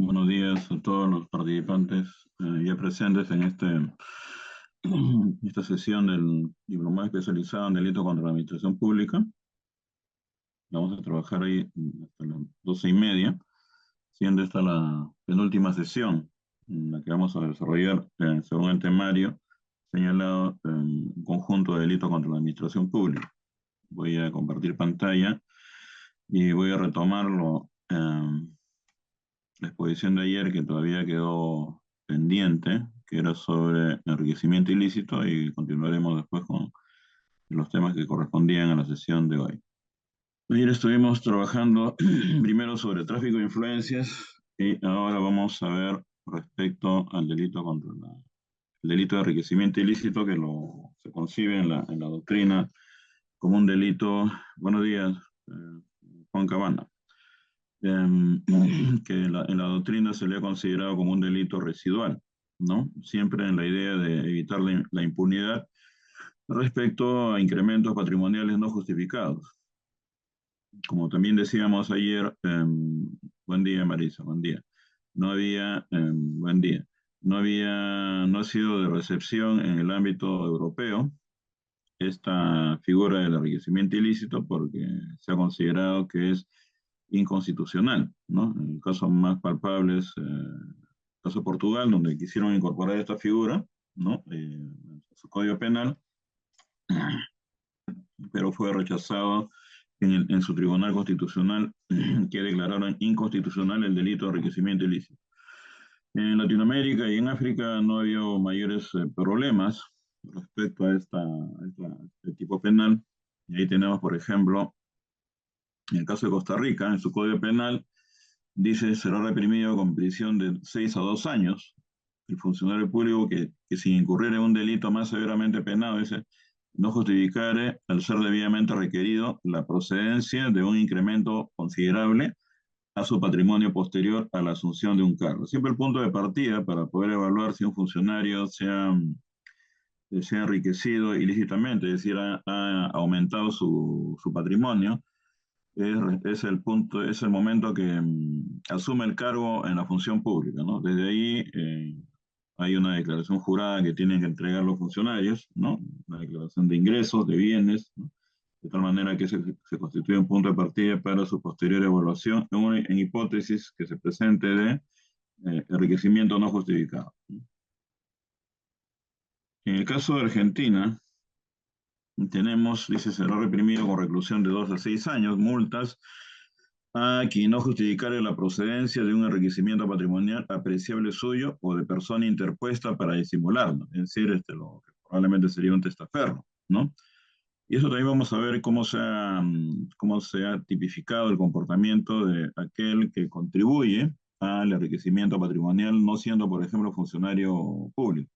Buenos días a todos los participantes ya presentes en esta sesión del diplomado especializado en delito contra la administración pública. Vamos a trabajar ahí hasta las 12:30, siendo esta la penúltima sesión en la que vamos a desarrollar, según el temario señalado, un conjunto de delitos contra la administración pública. Voy a compartir pantalla y voy a retomarlo. La exposición de ayer que todavía quedó pendiente, que era sobre enriquecimiento ilícito, y continuaremos después con los temas que correspondían a la sesión de hoy. Ayer estuvimos trabajando primero sobre tráfico de influencias y ahora vamos a ver respecto al delito el delito de enriquecimiento ilícito, que se concibe en la doctrina como un delito. Buenos días, Juan Cabana. Que en la doctrina se le ha considerado como un delito residual, ¿no? Siempre en la idea de evitar la impunidad respecto a incrementos patrimoniales no justificados. Como también decíamos ayer, buen día Marisa, buen día. Buen día. No ha sido de recepción en el ámbito europeo esta figura del enriquecimiento ilícito porque se ha considerado que es inconstitucional, ¿no? En el caso más palpable es el caso de Portugal, donde quisieron incorporar esta figura, ¿no? En su código penal, pero fue rechazado en su tribunal constitucional, que declararon inconstitucional el delito de enriquecimiento ilícito. En Latinoamérica y en África no ha habido mayores problemas respecto a este tipo penal. Y ahí tenemos, por ejemplo, en el caso de Costa Rica, en su código penal, dice será reprimido con prisión de 6 a 2 años el funcionario público que sin incurrir en un delito más severamente penado, dice, no justificare al ser debidamente requerido la procedencia de un incremento considerable a su patrimonio posterior a la asunción de un cargo. Siempre el punto de partida para poder evaluar si un funcionario se ha enriquecido ilícitamente, es decir, ha aumentado su patrimonio, es el momento que asume el cargo en la función pública, ¿no? Desde ahí hay una declaración jurada que tienen que entregar los funcionarios, ¿no? Una declaración de ingresos, de bienes, ¿no? De tal manera que se constituye un punto de partida para su posterior evaluación en hipótesis que se presente de enriquecimiento no justificado. En el caso de Argentina, tenemos, dice, será reprimido con reclusión de 2 a 6 años, multas a quien no justificare la procedencia de un enriquecimiento patrimonial apreciable suyo o de persona interpuesta para disimularlo, es decir, lo que probablemente sería un testaferro, ¿no? Y eso también vamos a ver cómo se ha tipificado el comportamiento de aquel que contribuye al enriquecimiento patrimonial, no siendo, por ejemplo, funcionario público.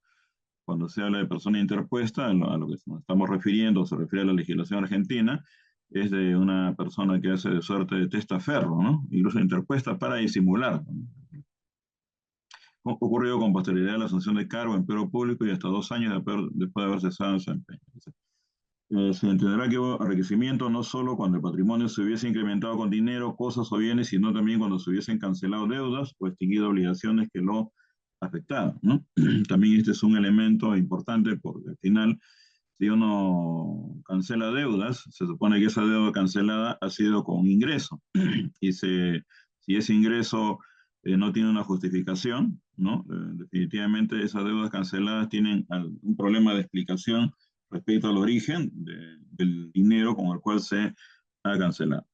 Cuando se habla de persona interpuesta, a lo que nos estamos refiriendo, se refiere a la legislación argentina, es de una persona que hace de suerte de testaferro, ¿no? Incluso interpuesta para disimular, ¿no? Ocurrido con posterioridad a la asunción de cargo en empleo público y hasta 2 años después de haber cesado en su empeño. Se entenderá que hubo enriquecimiento no solo cuando el patrimonio se hubiese incrementado con dinero, cosas o bienes, sino también cuando se hubiesen cancelado deudas o extinguido obligaciones que lo afectaban, ¿no? También este es un elemento importante porque al final, si uno cancela deudas, se supone que esa deuda cancelada ha sido con ingreso. Y si ese ingreso no tiene una justificación, ¿no? Definitivamente esas deudas canceladas tienen un problema de explicación respecto al origen del dinero con el cual se ha cancelado.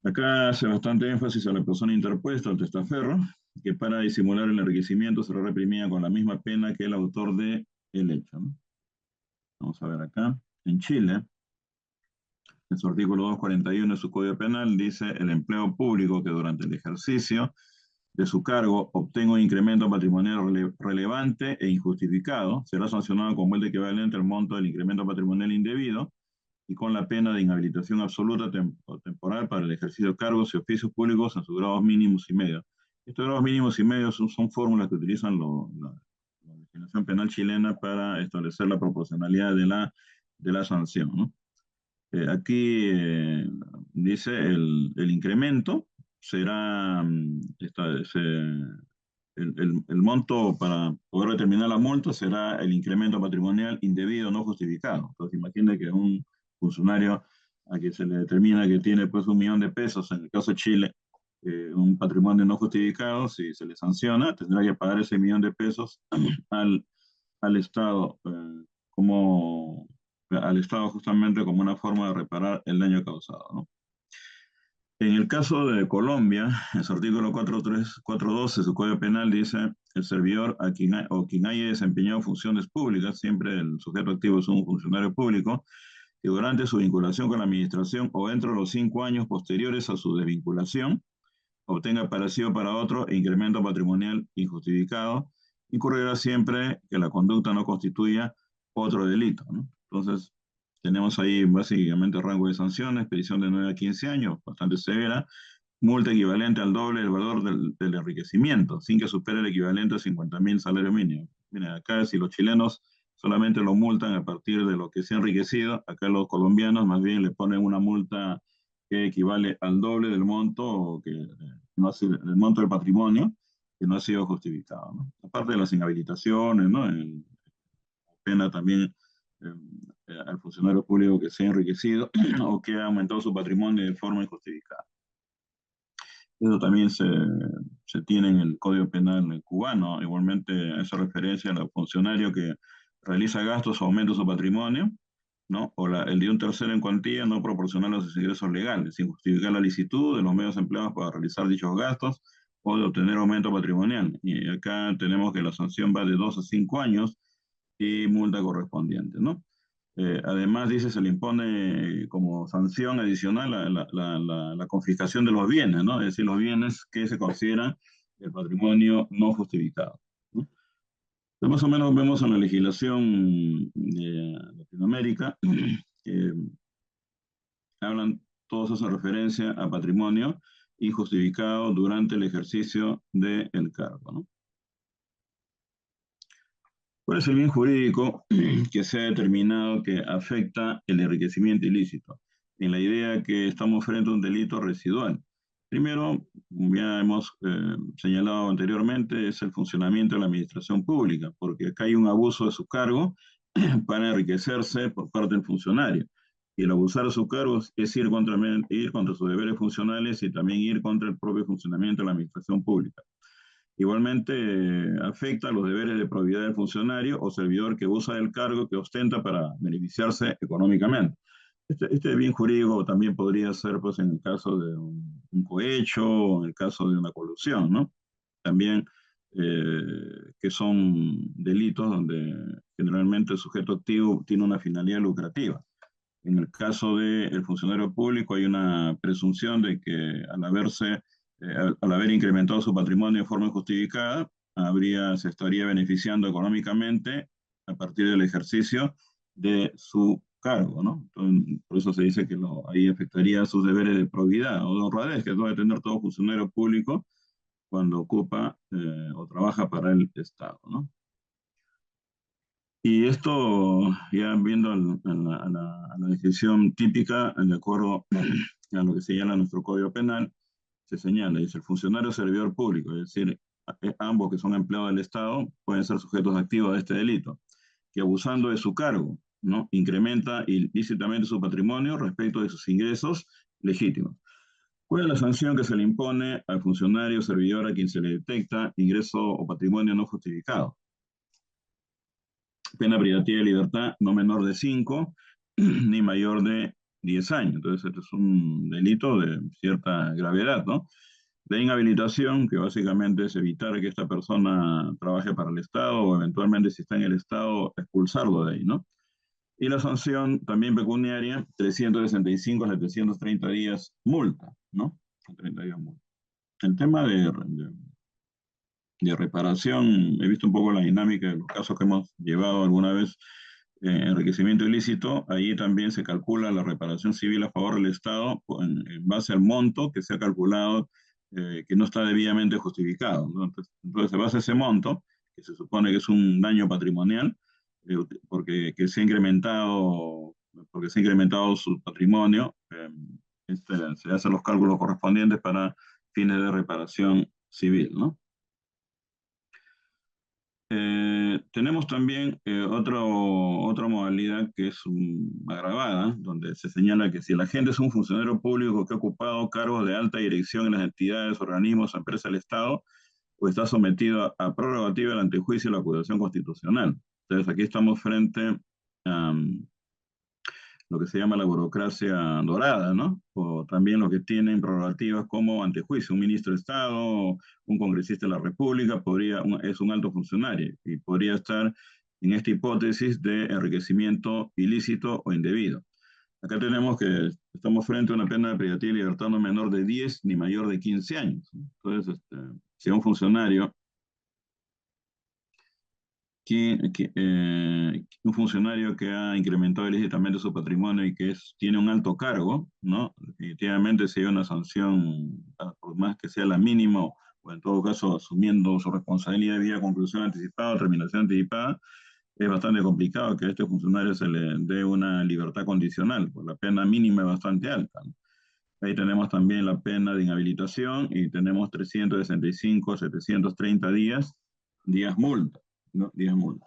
Acá hace bastante énfasis a la persona interpuesta, al testaferro, que para disimular el enriquecimiento será reprimida con la misma pena que el autor del hecho, ¿no? Vamos a ver acá. En Chile, en su artículo 241 de su Código Penal, dice el empleo público que durante el ejercicio de su cargo obtenga un incremento patrimonial relevante e injustificado, será sancionado con multa equivalente al monto del incremento patrimonial indebido y con la pena de inhabilitación absoluta o temporal para el ejercicio de cargos y oficios públicos en sus grados mínimos y medios. Estos grados mínimos y medios son fórmulas que utilizan la legislación penal chilena para establecer la proporcionalidad de la sanción, ¿no? Aquí dice el incremento será el monto para poder determinar la multa será el incremento patrimonial indebido no justificado. Entonces, imagine que un funcionario a quien se le determina que tiene pues 1 millón de pesos, en el caso de Chile, un patrimonio no justificado, si se le sanciona, tendrá que pagar ese 1 millón de pesos al, al Estado, al Estado justamente como una forma de reparar el daño causado, ¿no? En el caso de Colombia, en su artículo 4.3, 4.12 de su Código Penal dice, el servidor o quien haya desempeñado funciones públicas, siempre el sujeto activo es un funcionario público, que durante su vinculación con la administración o dentro de los 5 años posteriores a su desvinculación, obtenga parecido para otro e incremento patrimonial injustificado, incurrirá siempre que la conducta no constituya otro delito, ¿no? Entonces, tenemos ahí básicamente rango de sanciones, prisión de 9 a 15 años, bastante severa, multa equivalente al doble del valor del enriquecimiento, sin que supere el equivalente a 50.000 salarios mínimos. Miren, acá si los chilenos solamente lo multan a partir de lo que se ha enriquecido, acá los colombianos más bien le ponen una multa que equivale al doble del monto que no ha sido, el monto del patrimonio que no ha sido justificado, ¿no? Aparte de las inhabilitaciones, ¿no? Pena también eh, al funcionario público que se ha enriquecido o que ha aumentado su patrimonio de forma injustificada. Eso también se tiene en el Código Penal cubano. Igualmente hace referencia al funcionario que realiza gastos o aumenta su patrimonio, ¿no? O el de un tercero en cuantía no proporcional a sus ingresos legales, sin justificar la licitud de los medios empleados para realizar dichos gastos o de obtener aumento patrimonial. Y acá tenemos que la sanción va de 2 a 5 años y multa correspondiente, ¿no? Además, dice, se le impone como sanción adicional la confiscación de los bienes, ¿no? Es decir, los bienes que se consideran el patrimonio no justificado, ¿no? Entonces, más o menos vemos en la legislación de Latinoamérica que hablan, todos hacen referencia a patrimonio injustificado durante el ejercicio del cargo, ¿no? ¿Cuál es el bien jurídico que se ha determinado que afecta el enriquecimiento ilícito? En la idea que estamos frente a un delito residual. Primero, ya hemos señalado anteriormente, es el funcionamiento de la administración pública, porque acá hay un abuso de su cargo para enriquecerse por parte del funcionario. Y el abusar de su cargo es ir contra sus deberes funcionales y también ir contra el propio funcionamiento de la administración pública. Igualmente, afecta los deberes de probidad del funcionario o servidor que usa el cargo que ostenta para beneficiarse económicamente. Este bien jurídico también podría ser, pues, en el caso de un cohecho o en el caso de una colusión, ¿no? También que son delitos donde generalmente el sujeto activo tiene una finalidad lucrativa. En el caso del funcionario público hay una presunción de que al haber incrementado su patrimonio de forma injustificada, se estaría beneficiando económicamente a partir del ejercicio de su cargo, ¿no? Entonces, por eso se dice que ahí afectaría sus deberes de probidad o de honradez que debe tener todo funcionario público cuando ocupa o trabaja para el Estado, ¿no? Y esto, ya viendo a la definición típica, de acuerdo a lo que señala nuestro Código Penal, se señala, dice, el funcionario servidor público, es decir, ambos que son empleados del Estado pueden ser sujetos activos de este delito, que abusando de su cargo, ¿no? Incrementa ilícitamente su patrimonio respecto de sus ingresos legítimos. ¿Cuál es la sanción que se le impone al funcionario servidor a quien se le detecta ingreso o patrimonio no justificado? Pena privativa de libertad no menor de 5 ni mayor de 10 años. Entonces, este es un delito de cierta gravedad, ¿no? De inhabilitación, que básicamente es evitar que esta persona trabaje para el Estado o eventualmente, si está en el Estado, expulsarlo de ahí, ¿no? Y la sanción también pecuniaria, 365 a 730 días multa, ¿no? 30 días multa. El tema de reparación, he visto un poco la dinámica de los casos que hemos llevado alguna vez, enriquecimiento ilícito, ahí también se calcula la reparación civil a favor del Estado en base al monto que se ha calculado, que no está debidamente justificado, ¿no? Entonces, se basa ese monto, que se supone que es un daño patrimonial, porque se ha incrementado su patrimonio, se hacen los cálculos correspondientes para fines de reparación civil, ¿no? Tenemos también otra modalidad que es agravada, donde se señala que si el agente es un funcionario público que ha ocupado cargos de alta dirección en las entidades, organismos o empresas del Estado, o está sometido a prerrogativa del antejuicio y la acusación constitucional. Entonces aquí estamos frente a lo que se llama la burocracia dorada, ¿no? O también lo que tienen prerrogativas como antejuicio. Un ministro de Estado, un congresista de la República, es un alto funcionario y podría estar en esta hipótesis de enriquecimiento ilícito o indebido. Acá tenemos que estamos frente a una pena de privativa de libertad no menor de 10 ni mayor de 15 años. Entonces, si un funcionario un funcionario que ha incrementado ilícitamente su patrimonio y que tiene un alto cargo, ¿no? Definitivamente si hay una sanción, por más que sea la mínima, o en todo caso asumiendo su responsabilidad vía conclusión anticipada o terminación anticipada, es bastante complicado que a este funcionario se le dé una libertad condicional, pues la pena mínima es bastante alta, ¿no? Ahí tenemos también la pena de inhabilitación y tenemos 365, 730 días multa, ¿no? Días multa.